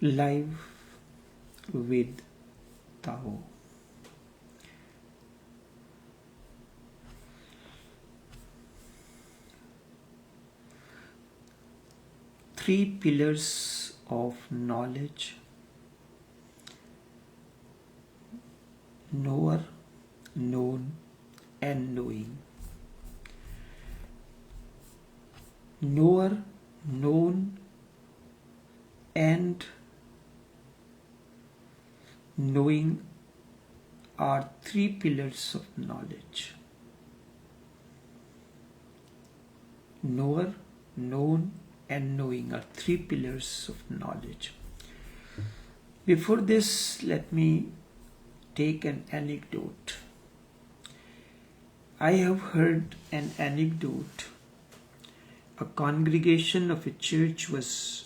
Live with Tao. Three pillars of knowledge: knower, known, and knowing. Knower, known, and knowing are three pillars of knowledge. Knower, known, and knowing are three pillars of knowledge. Before this, let me take an anecdote. I have heard an anecdote. A congregation of a church was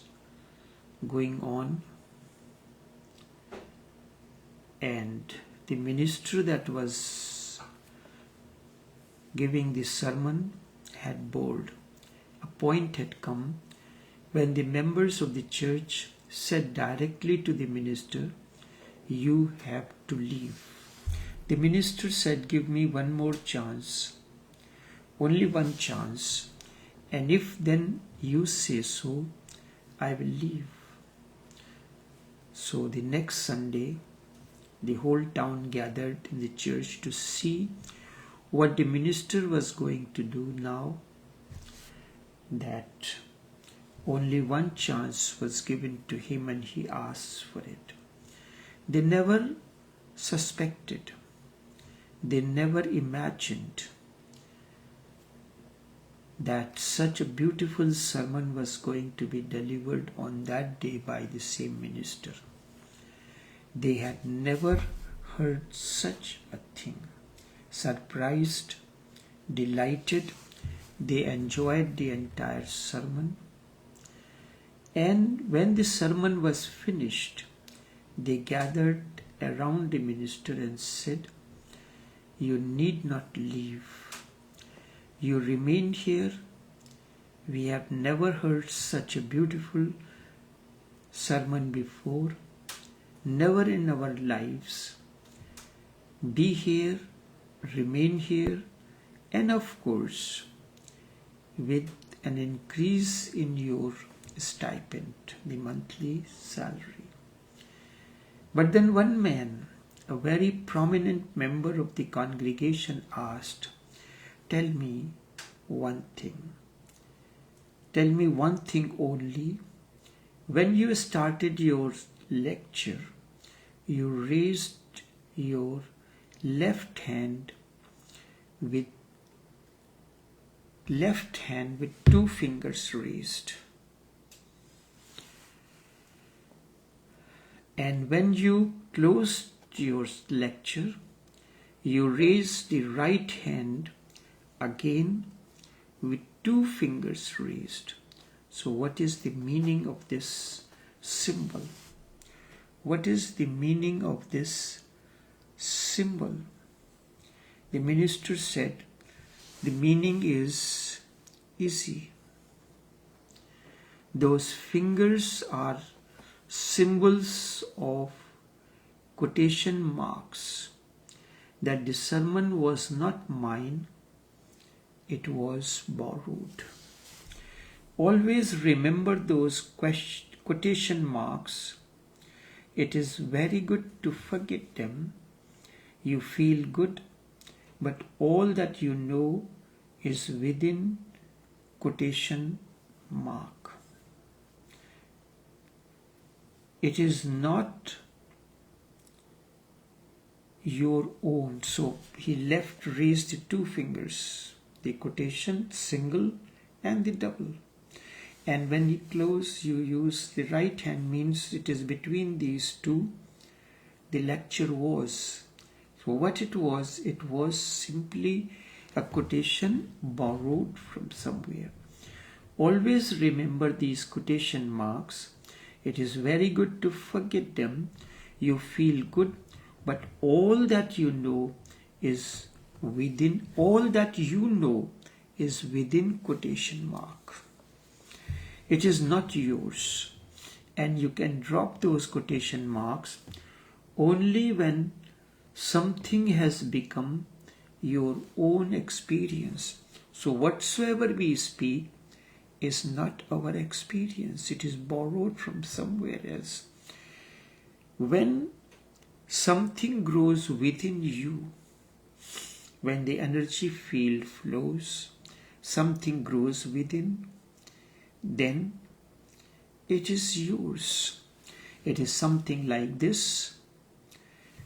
going on, and the minister that was giving the sermon had bored. A point had come when the members of the church said directly to the minister, "You have to leave." The minister said, "Give me one more chance, only one chance, and if then you say so, I will leave." So the next Sunday, the whole town gathered in the church to see what the minister was going to do now that only one chance was given to him and he asked for it. They never suspected, they never imagined that such a beautiful sermon was going to be delivered on that day by the same minister. They had never heard such a thing. Surprised, delighted, they enjoyed the entire sermon. And when the sermon was finished, they gathered around the minister and said, "You need not leave. You remain here. We have never heard such a beautiful sermon before. Never in our lives. Be here, remain here, and of course, with an increase in your stipend, the monthly salary." But then one man, a very prominent member of the congregation, asked, "Tell me one thing. Tell me one thing only. When you started your lecture, you raised your left hand with two fingers raised. And when you closed your lecture, you raised the right hand again with two fingers raised. So what is the meaning of this symbol? What is the meaning of this symbol?" The minister said, "The meaning is easy. Those fingers are symbols of quotation marks, that the sermon was not mine, it was borrowed. Always remember those quotation marks. It is very good to forget them. You feel good, but all that you know is within quotation mark. It is not your own." So he raised the two fingers, the quotation single and the double. And when you close, you use the right hand, means it is between these two. The lecture was. So what it was simply a quotation borrowed from somewhere. Always remember these quotation marks. It is very good to forget them. You feel good, but all that you know is within quotation mark. It is not yours. and you can drop those quotation marks only when something has become your own experience. So whatsoever we speak is not our experience. It is borrowed from somewhere else. When something grows within you, when the energy field flows, something grows within, then it is yours. It is something like this.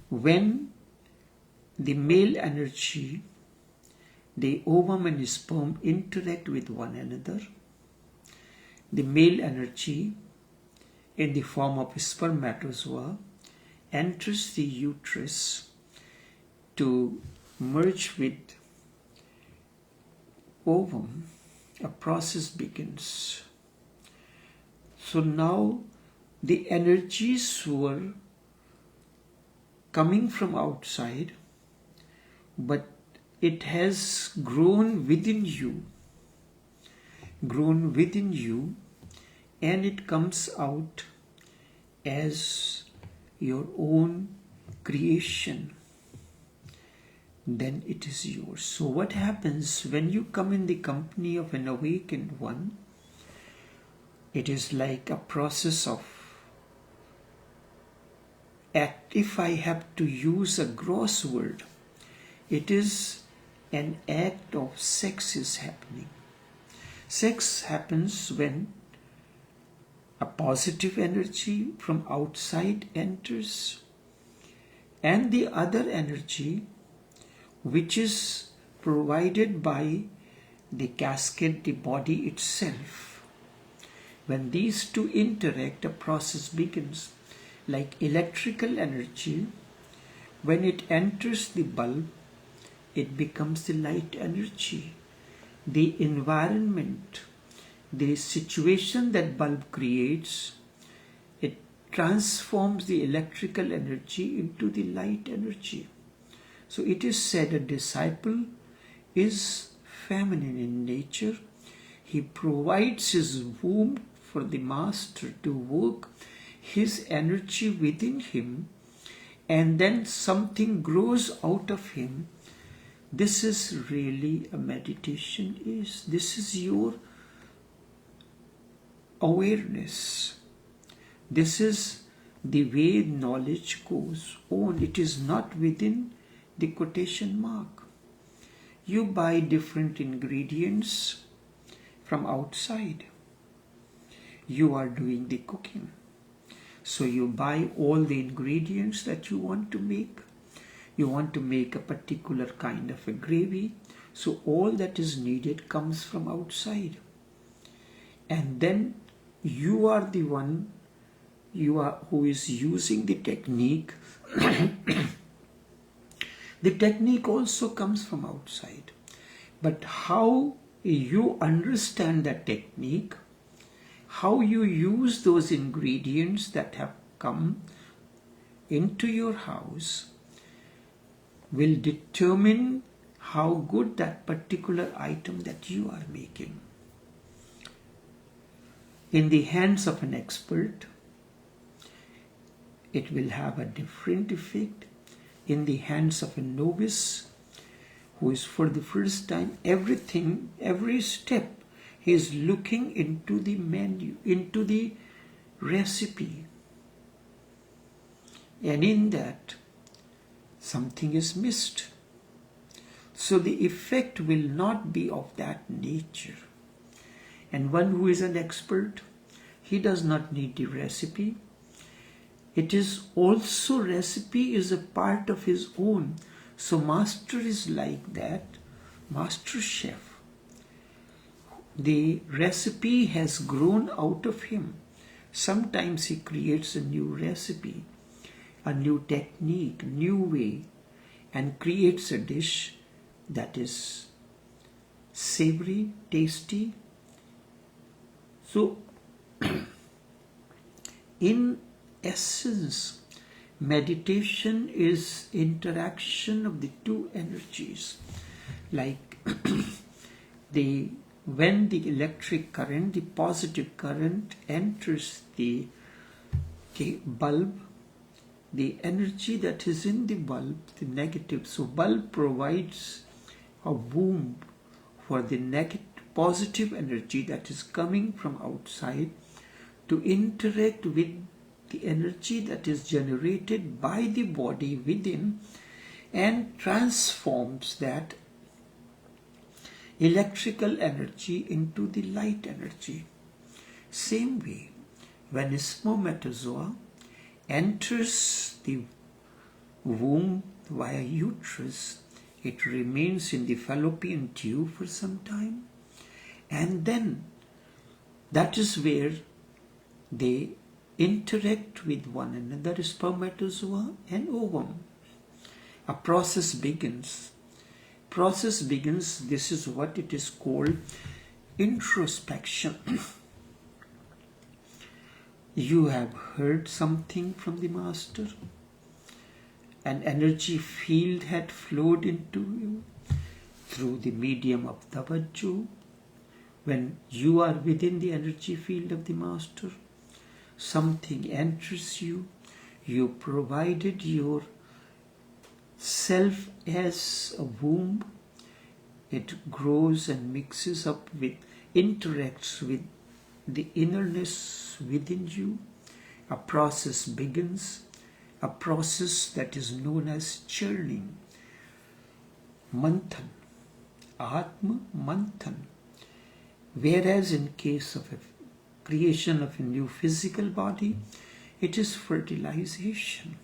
When the male energy, the ovum and sperm interact with one another, the male energy in the form of spermatozoa enters the uterus to merge with ovum. A process begins. So now the energies were coming from outside, but it has grown within you, and it comes out as your own creation. Then it is yours. So what happens when you come in the company of an awakened one? It is like a process of act. If I have to use a gross word, it is an act of sex is happening. Sex happens when a positive energy from outside enters and the other energy which is provided by the cascade, the body itself. When these two interact, a process begins. Like electrical energy, when it enters the bulb, it becomes the light energy. The environment, the situation that bulb creates, it transforms the electrical energy into the light energy. So it is said a disciple is feminine in nature. He provides his womb for the master to work his energy within him, and then something grows out of him. This is really a meditation. This is your awareness. This is the way knowledge goes on. It is not within the quotation mark. You buy different ingredients from outside. You are doing the cooking. So you buy all the ingredients that you want to make. You want to make a particular kind of a gravy. So all that is needed comes from outside. And then you are the one who is using the technique. The technique also comes from outside. But how you understand that technique, how you use those ingredients that have come into your house will determine how good that particular item that you are making. In the hands of an expert, it will have a different effect. In the hands of a novice who is for the first time, every step, he is looking into the menu, into the recipe. And in that, something is missed. So the effect will not be of that nature. And one who is an expert, he does not need the recipe. It is also, recipe is a part of his own. So master is like that, master chef. The recipe has grown out of him. Sometimes he creates a new recipe, a new technique, new way, and creates a dish that is savory, tasty. So, in essence, meditation is interaction of the two energies. Like when the electric current, the positive current enters the Okay, bulb, the energy that is in the bulb, the negative. So bulb provides a womb for the negative, positive energy that is coming from outside to interact with the energy that is generated by the body within and transforms that electrical energy into the light energy. Same way, when a spermatozoa enters the womb via uterus, it remains in the fallopian tube for some time, and then that is where they interact with one another, spermatozoa and ovum. A process begins. This is what it is called introspection. You have heard something from the Master. An energy field had flowed into you through the medium of tawajjuh. When you are within the energy field of the Master, something enters you. You provided your self as a womb. It grows and mixes up with, interacts with the innerness within you. A process begins, a process that is known as churning, manthan, atma manthan. Whereas in case of a creation of a new physical body, it is fertilization.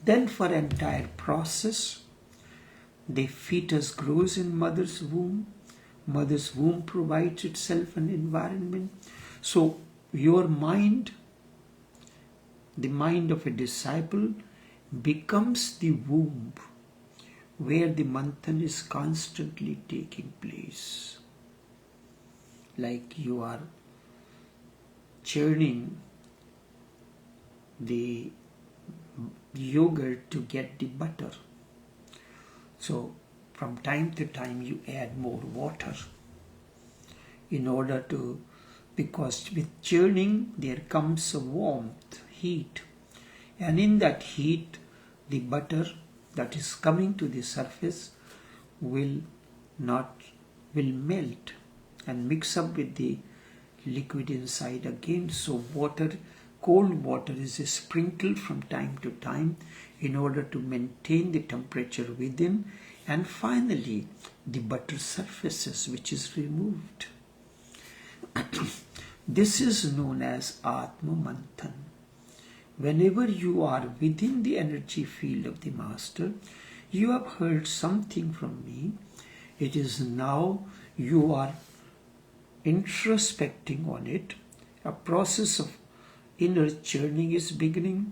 Then for entire process, the fetus grows in mother's womb. Mother's womb provides itself an environment. So your mind, the mind of a disciple, becomes the womb where the manthan is constantly taking place. Like you are churning the yogurt to get the butter. So from time to time you add more water in order to, because with churning there comes a warmth, heat, and in that heat the butter that is coming to the surface will melt and mix up with the liquid inside again. So water, cold water is sprinkled from time to time in order to maintain the temperature within, and finally the butter surfaces, which is removed. This is known as Atma Manthan. Whenever you are within the energy field of the Master, you have heard something from me. It is now you are introspecting on it. A process of inner churning is beginning.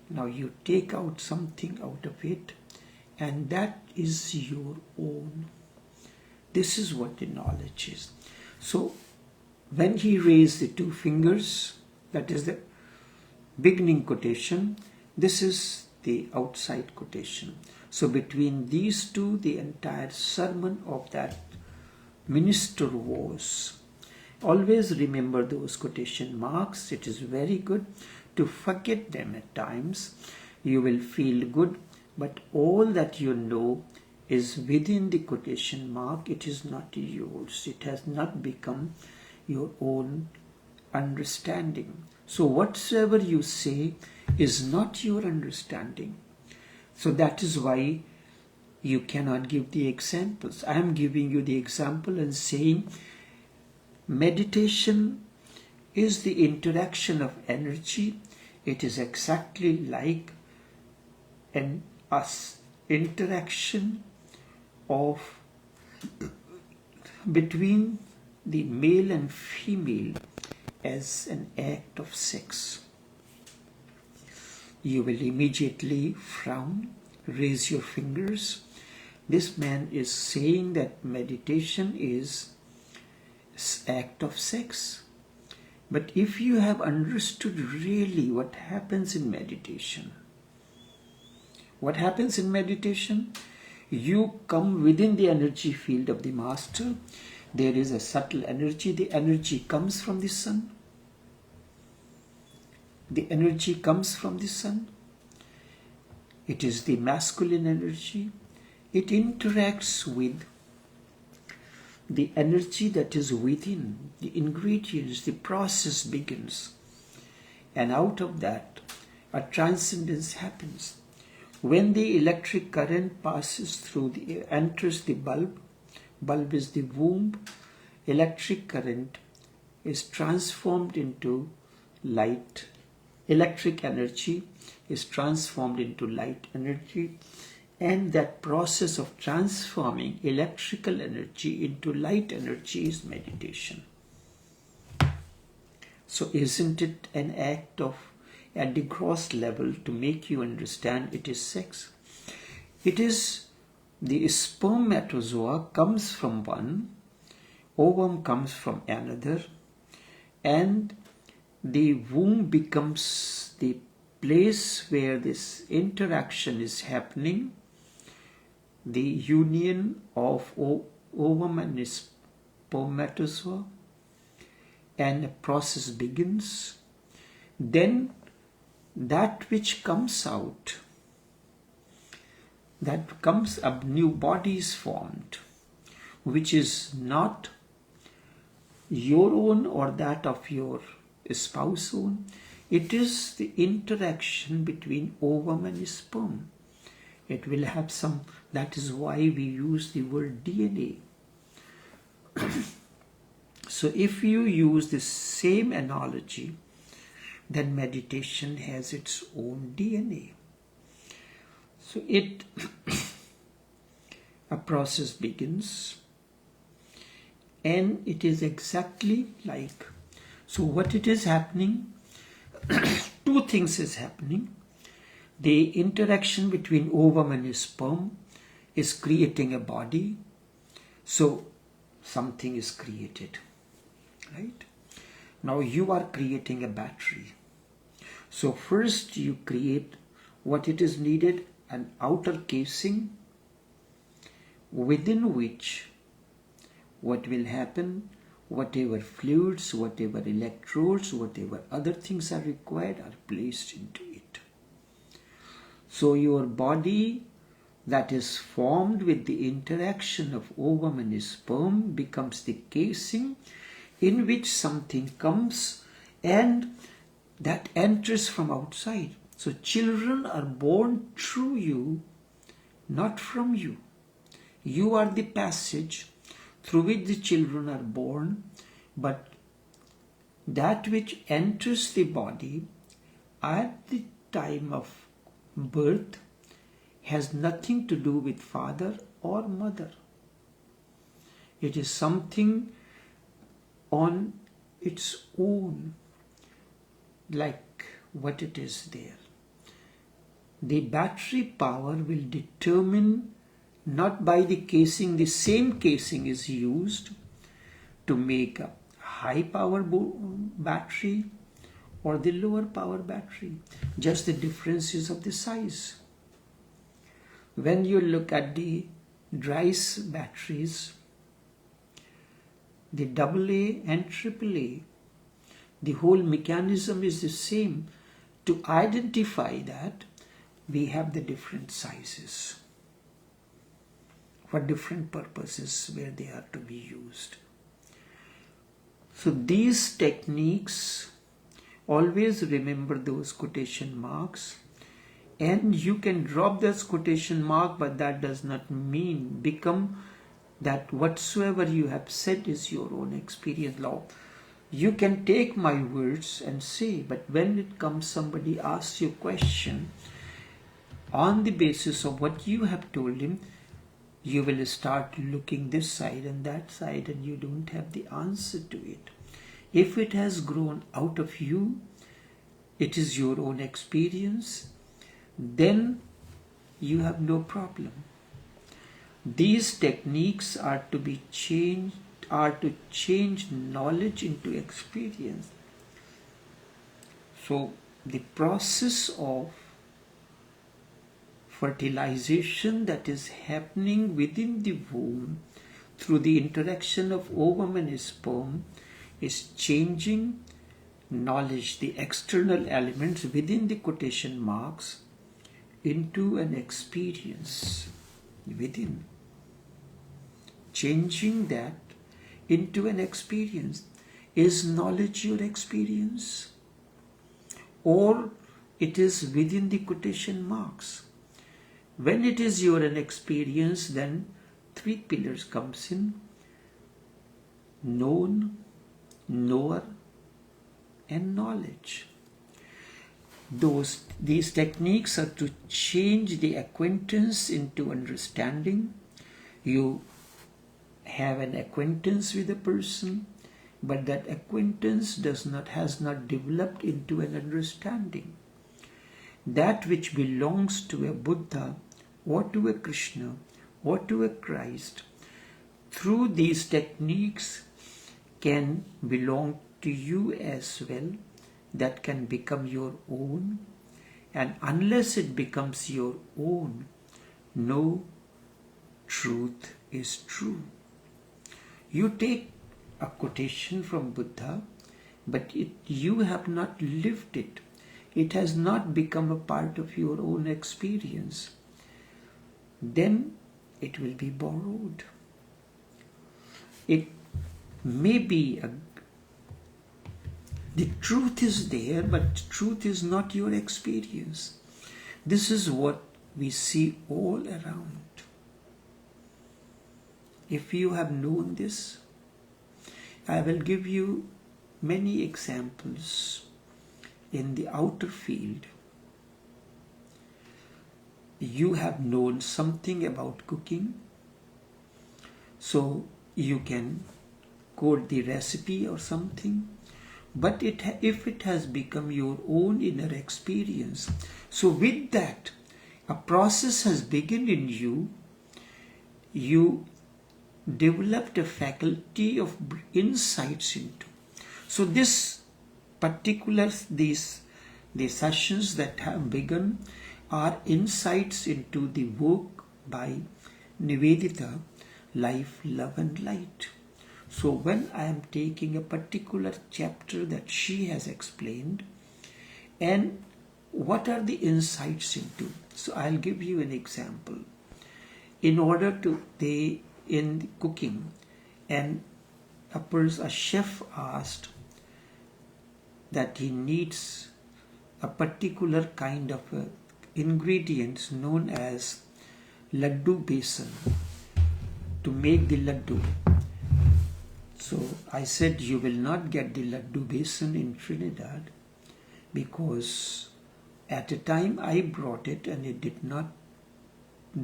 Now you take out something out of it, and that is your own. This is what the knowledge is. So when he raised the two fingers, that is the beginning quotation, this is the outside quotation. So between these two, the entire sermon of that minister was. Always remember those quotation marks. It is very good to forget them at times. You will feel good, but all that you know is within the quotation mark. It is not yours. It has not become your own understanding. So whatsoever you say is not your understanding. So that is why you cannot give the examples. I am giving you the example and saying meditation is the interaction of energy. It is exactly like an interaction of between the male and female as an act of sex. You will immediately frown, raise your fingers. This man is saying that meditation is act of sex. But if you have understood really what happens in meditation, what happens in meditation? You come within the energy field of the Master. There is a subtle energy. The energy comes from the sun. The energy comes from the sun. It is the masculine energy. It interacts with the energy that is within, the ingredients, the process begins. And out of that, a transcendence happens. When the electric current passes through enters the bulb is the womb, electric current is transformed into light. Electric energy is transformed into light energy, and that process of transforming electrical energy into light energy is meditation. So isn't it an act of, at the gross level, to make you understand it is sex? It is the spermatozoa comes from one, ovum comes from another, and the womb becomes the place where this interaction is happening, the union of ovum and spermatozoa, and a process begins. Then that which comes out, that comes a new body is formed, which is not your own or that of your spouse own. It is the interaction between ovum and sperm. It will have some, that is why we use the word DNA. So if you use the same analogy, then meditation has its own DNA. So a process begins, and it is exactly like, so what it is happening, two things is happening. The interaction between ovum and sperm is creating a body. So something is created, right? Now you are creating a battery. So first you create what it is needed, an outer casing within which what will happen, whatever fluids, whatever electrodes, whatever other things are required are placed into it. So your body that is formed with the interaction of ovum and sperm becomes the casing in which something comes and that enters from outside. So children are born through you, not from you. You are the passage through which the children are born, but that which enters the body at the time of birth has nothing to do with father or mother. It is something on its own, like what it is there. The battery power will determine not by the casing. The same casing is used to make a high power battery or the lower power battery. Just the differences of the size. When you look at the Dry's batteries, the AA and AAA, the whole mechanism is the same. To identify that, we have the different sizes for different purposes where they are to be used. So these techniques, always remember those quotation marks, and you can drop this quotation mark, but that does not mean become that whatsoever you have said is your own experience. Now, you can take my words and say, but when it comes, somebody asks you a question on the basis of what you have told him, you will start looking this side and that side, and you don't have the answer to it. If it has grown out of you, it is your own experience, then you have no problem. These techniques are to be changed, are to change knowledge into experience. So the process of fertilization that is happening within the womb through the interaction of ovum and sperm is changing knowledge, the external elements within the quotation marks, into an experience within. Changing that into an experience. Is knowledge your experience? Or it is within the quotation marks? When it is your an experience, then three pillars comes in: known, knower, and knowledge. These techniques are to change the acquaintance into understanding. You have an acquaintance with a person, but that acquaintance has not developed into an understanding. That which belongs to a Buddha or to a Krishna or to a Christ, through these techniques can belong to you as well. That can become your own, and unless it becomes your own, no truth is true. You take a quotation from Buddha, but you have not lived it. It has not become a part of your own experience. Then it will be borrowed. It may be the truth is there, but truth is not your experience. This is what we see all around. If you have known this, I will give you many examples in the outer field. You have known something about cooking, so you can quote the recipe or something. But if it has become your own inner experience, so with that, a process has begun in you. You developed a faculty of insights into. So this particular, these sessions that have begun are insights into the work by Nivedita, Life, Love and Light. So when I am taking a particular chapter that she has explained, and what are the insights into? So I'll give you an example. In order to, in cooking, and a chef asked that he needs a particular kind of ingredients known as laddu besan to make the laddu. So I said, you will not get the laddu besan in Trinidad, because at a time I brought it and it did not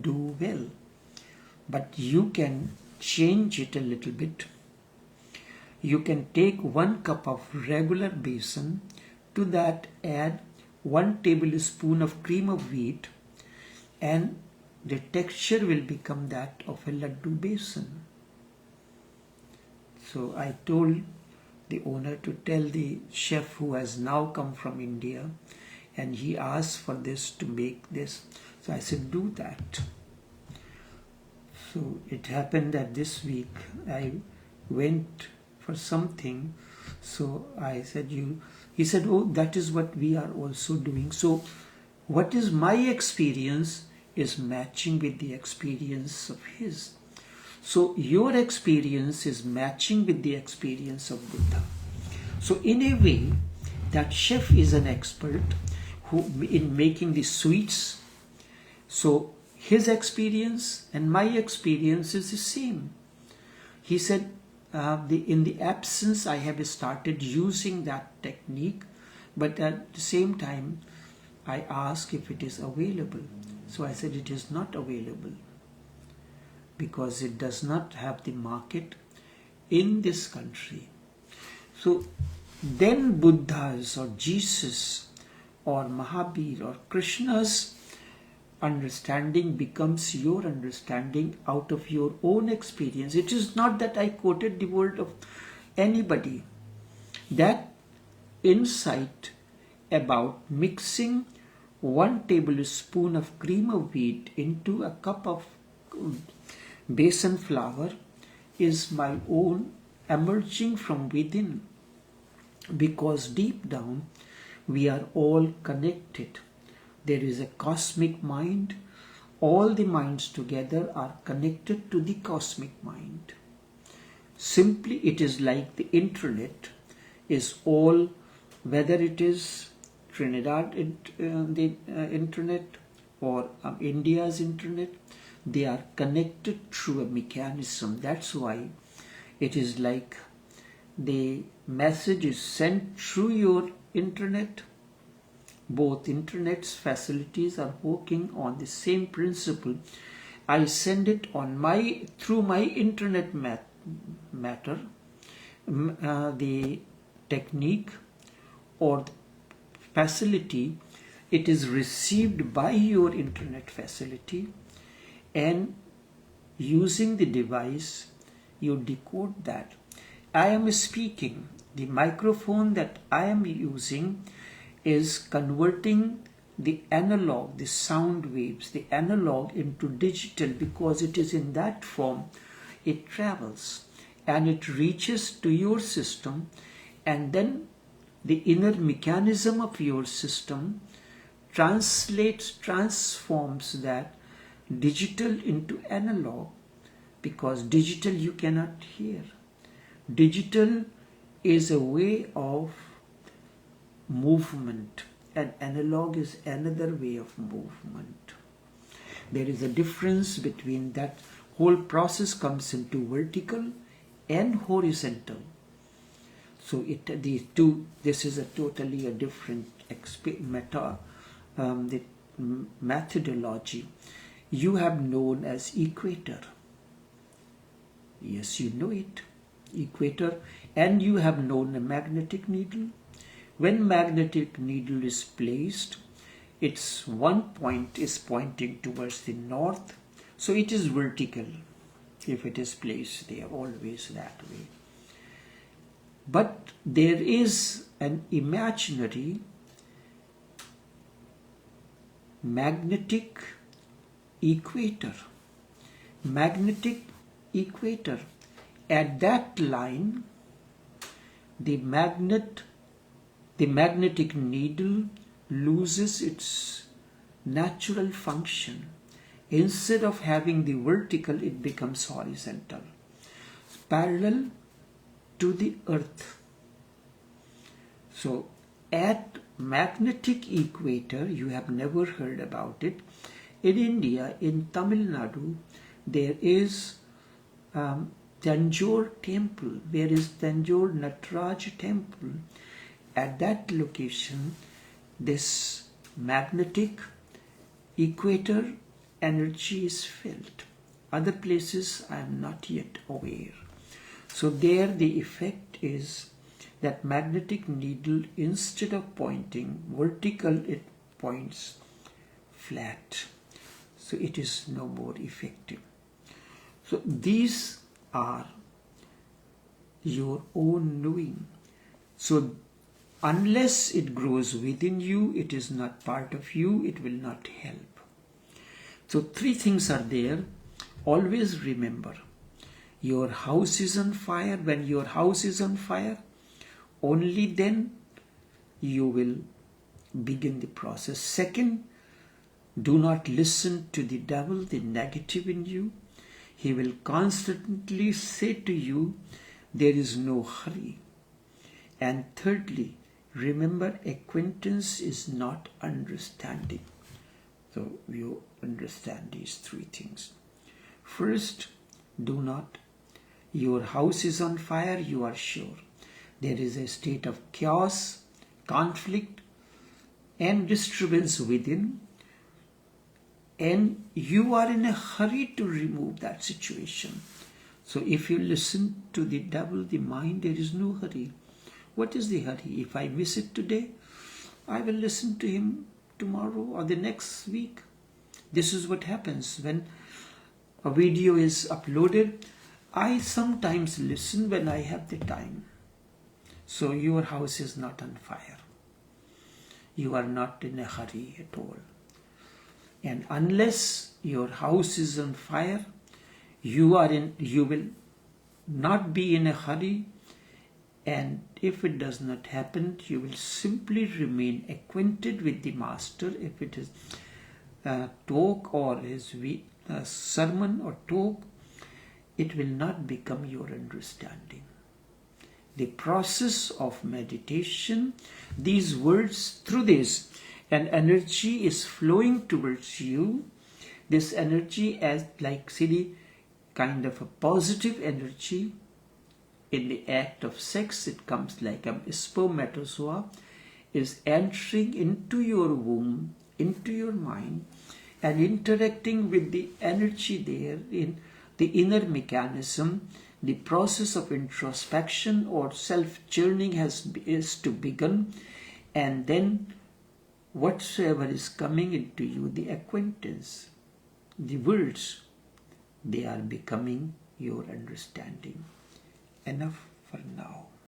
do well. But you can change it a little bit. You can take 1 cup of regular besan, to that add 1 tablespoon of cream of wheat, and the texture will become that of a laddu besan. So I told the owner to tell the chef who has now come from India, and he asked for this to make this. So I said, do that. So it happened that this week I went for something. So I said, he said, oh, that is what we are also doing. So what is my experience is matching with the experience of his. So your experience is matching with the experience of Buddha. So in a way, that chef is an expert in making the sweets. So his experience and my experience is the same. He said, in the absence, I have started using that technique, but at the same time, I asked if it is available. So I said, it is not available, because it does not have the market in this country. So then Buddha's or Jesus or Mahabir or Krishna's understanding becomes your understanding out of your own experience. It is not that I quoted the word of anybody. That insight about mixing 1 tablespoon of cream of wheat into a cup of besan flour is my own emerging from within. because deep down we are all connected. There is a cosmic mind. All the minds together are connected to the cosmic mind. Simply, it is like the internet is all, whether it is Trinidad internet or India's internet, they are connected through a mechanism. That's why it is like the message is sent through your internet. Both internet's facilities are working on the same principle. I send it on through my internet matter, the technique or the facility, it is received by your internet facility, and using the device you decode that. I am speaking, the microphone that I am using is converting the analog, the sound waves, the analog into digital, because it is in that form it travels and it reaches to your system, and then the inner mechanism of your system transforms that digital into analog, because digital you cannot hear. Digital is a way of movement and analog is another way of movement. There is a difference between that. Whole process comes into vertical and horizontal. So these two, this is a totally a different the methodology. You have known as equator. Yes, you know it, equator, and you have known a magnetic needle. When magnetic needle is placed, its one point is pointing towards the north, so it is vertical if it is placed there, always that way. But there is an imaginary magnetic equator. Magnetic equator. At that line, the magnetic needle loses its natural function. Instead of having the vertical, it becomes horizontal, parallel to the earth. So at magnetic equator, you have never heard about it. In India, in Tamil Nadu, there is Tanjore temple. There is Tanjore Nataraj temple. At that location, this magnetic equator energy is felt. Other places I am not yet aware. So there the effect is that magnetic needle, instead of pointing vertical, it points flat. So it is no more effective. So these are your own knowing. So unless it grows within you, it is not part of you, it will not help. So three things are there. Always remember, your house is on fire. When your house is on fire, only then you will begin the process. Second, do not listen to the devil, the negative in you. He will constantly say to you, there is no hurry. And thirdly, remember, acquaintance is not understanding. So you understand these three things. First, do not. Your house is on fire, you are sure. There is a state of chaos, conflict, and disturbance within. And you are in a hurry to remove that situation. So if you listen to the devil, the mind, there is no hurry. What is the hurry? If I miss it today, I will listen to him tomorrow or the next week. This is what happens when a video is uploaded. I sometimes listen when I have the time. So your house is not on fire. You are not in a hurry at all. And unless your house is on fire, you will not be in a hurry, And if it does not happen, you will simply remain acquainted with the master. If it is talk or his sermon or talk, it will not become your understanding. The process of meditation, these words, through this, an energy is flowing towards you. This energy as like see kind of a positive energy. In the act of sex, it comes like a spermatozoa is entering into your womb, into your mind, and interacting with the energy there in the inner mechanism. The process of introspection or self-journeying is to begin, and then whatsoever is coming into you, the acquaintance, the words, they are becoming your understanding. Enough for now.